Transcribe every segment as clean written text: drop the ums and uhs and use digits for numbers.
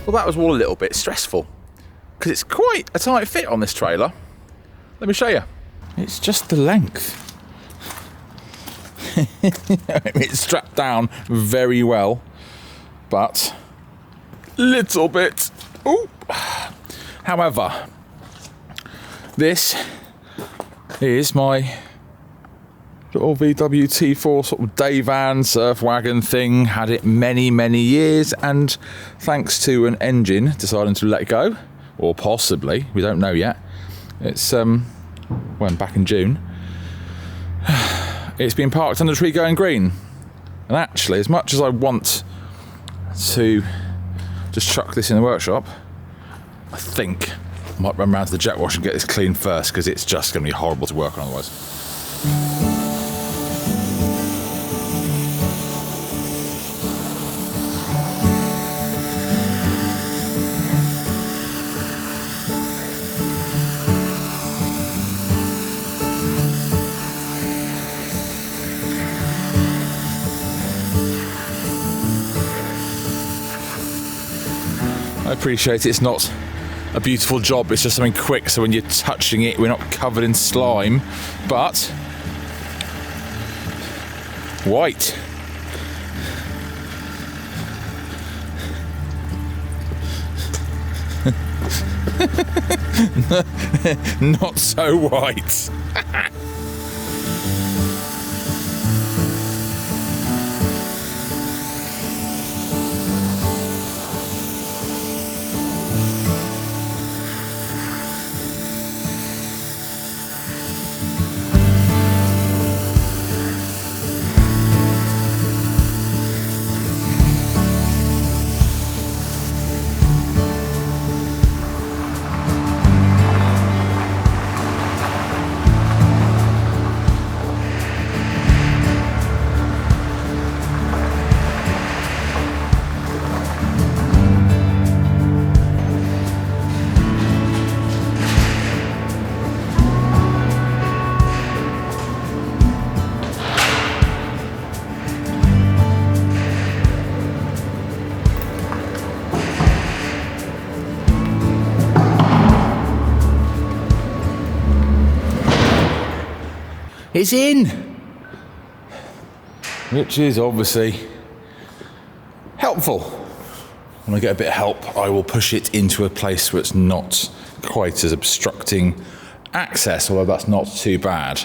Well, that was all a little bit stressful because it's quite a tight fit on this trailer. Let me show you. It's just the length. It's strapped down very well, but little bit. Ooh. However, this is my little VW T4 sort of day van surf wagon thing. Had it many years, and thanks to an engine deciding to let go, or possibly, we don't know yet, it's went back in June, it's been parked under a tree going green. And actually, as much as I want to just chuck this in the workshop, I think I might run around to the jet wash and get this clean first, because it's just going to be horrible to work on otherwise. I appreciate it's not a beautiful job, it's just something quick, so when you're touching it we're not covered in slime, but white. Not so white. it's in, which is obviously helpful. When I get a bit of help, I will push it into a place where it's not quite as obstructing access, although that's not too bad.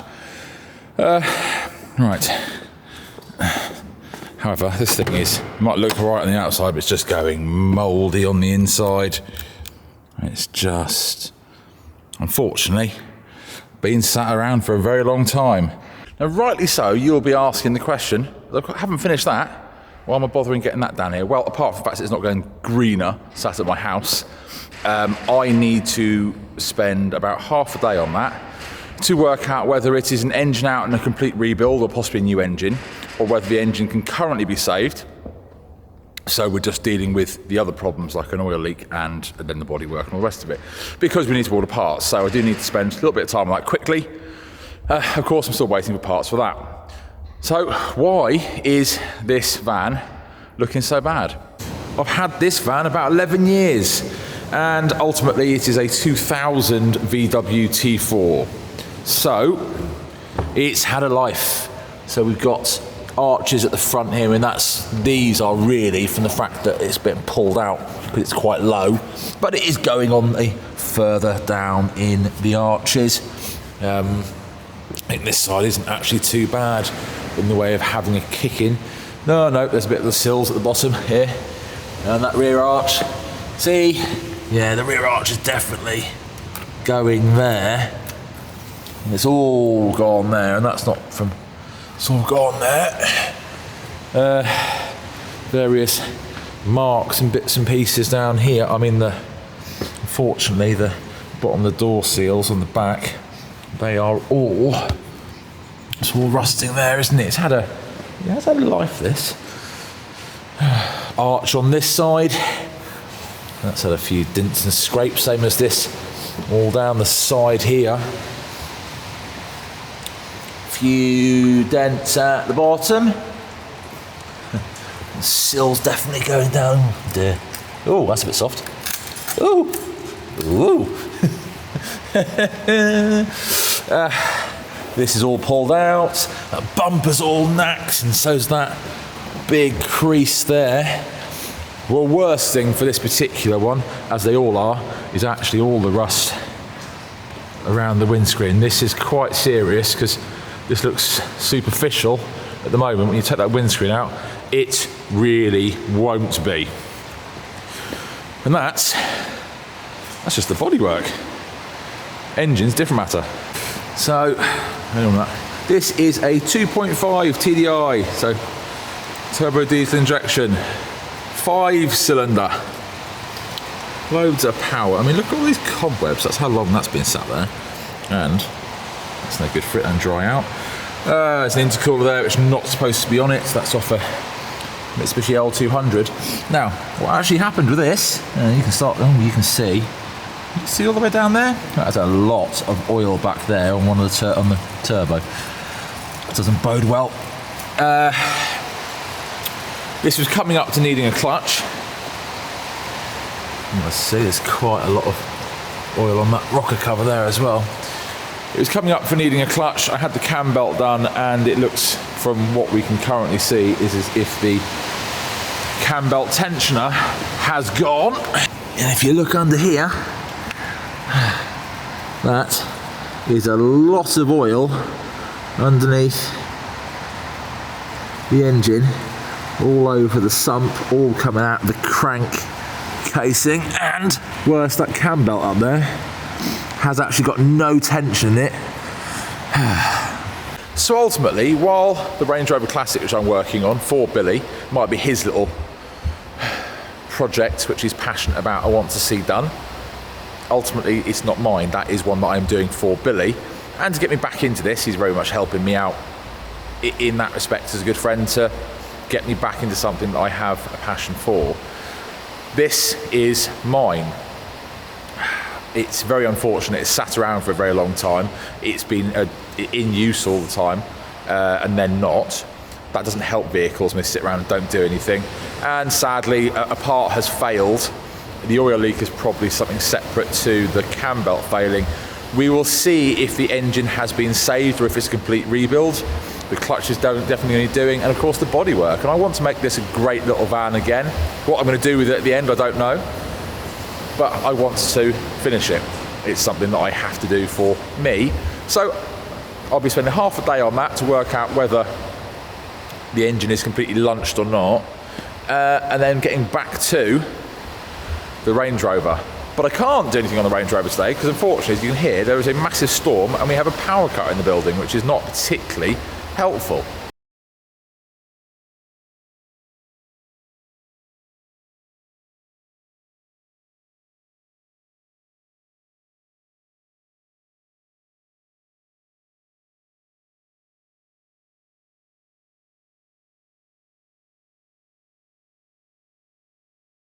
Right. However, this thing it might look all right on the outside, but it's just going mouldy on the inside. It's just, unfortunately, been sat around for a very long time. Now, rightly so, you'll be asking the question, look, I haven't finished that. Why am I bothering getting that down here? Well, apart from the fact that it's not going greener sat at my house, I need to spend about half a day on that to work out whether it is an engine out and a complete rebuild or possibly a new engine, or whether the engine can currently be saved. So we're just dealing with the other problems like an oil leak and then the bodywork and all the rest of it, because we need to order parts. So I do need to spend a little bit of time on that quickly. Of course, I'm still waiting for parts for that. So why is this van looking so bad? I've had this van about 11 years, and ultimately it is a 2000 VW T4. So it's had a life. So we've got arches at the front here, and these are really from the fact that it's been pulled out because it's quite low, but it is going on the further down in the arches. I think this side isn't actually too bad in the way of having a kick in. No, there's a bit of the sills at the bottom here, and that rear arch. See, yeah, the rear arch is definitely going there. And it's all gone there, and that's not from. It's all gone there. Various marks and bits and pieces down here. I mean, unfortunately, the bottom of the door seals on the back, it's all rusting there, isn't it? It has had a life, this. Arch on this side. That's had a few dents and scrapes, same as this. All down the side here. Few dents at the bottom. The sill's definitely going down there. Oh, that's a bit soft. Oh, this is all pulled out. That bumper's all knacked, and so's that big crease there. Well, worst thing for this particular one, as they all are, is actually all the rust around the windscreen. This is quite serious because this looks superficial at the moment. When you take that windscreen out, it really won't be. And that's just the bodywork. Engine's different matter. So, this is a 2.5 TDI, so turbo diesel injection, 5-cylinder, loads of power. I mean, look at all these cobwebs. That's how long that's been sat there, and that's no good for it and dry out. There's an intercooler there which is not supposed to be on it. So that's off a Mitsubishi L200. Now, what actually happened with this? You can start. You can see all the way down there. That's a lot of oil back there on on the turbo. It doesn't bode well. This was coming up to needing a clutch. You must see there's quite a lot of oil on that rocker cover there as well. It was coming up for needing a clutch. I had the cam belt done, and it looks, from what we can currently see, is as if the cam belt tensioner has gone. And if you look under here, that is a lot of oil underneath the engine, all over the sump, all coming out of the crank casing, and worse, that cam belt up there has actually got no tension in it. So ultimately, while the Range Rover Classic, which I'm working on for Billy, might be his little project which he's passionate about, I want to see done, ultimately it's not mine. That is one that I'm doing for Billy, and to get me back into this, he's very much helping me out in that respect as a good friend, to get me back into something that I have a passion for. This is mine. It's very unfortunate. It's sat around for a very long time. It's been in use all the time, and then not. That doesn't help vehicles when they sit around and don't do anything. And sadly, a part has failed. The oil leak is probably something separate to the cam belt failing, We will see if the engine has been saved or if it's a complete rebuild. The clutch is definitely doing, and of course the bodywork. And I want to make this a great little van again. What I'm going to do with it at the end, I don't know. But I want to finish it. It's something that I have to do for me. So I'll be spending half a day on that to work out whether the engine is completely lunched or not. And then getting back to the Range Rover. But I can't do anything on the Range Rover today because unfortunately, as you can hear, there is a massive storm and we have a power cut in the building, which is not particularly helpful.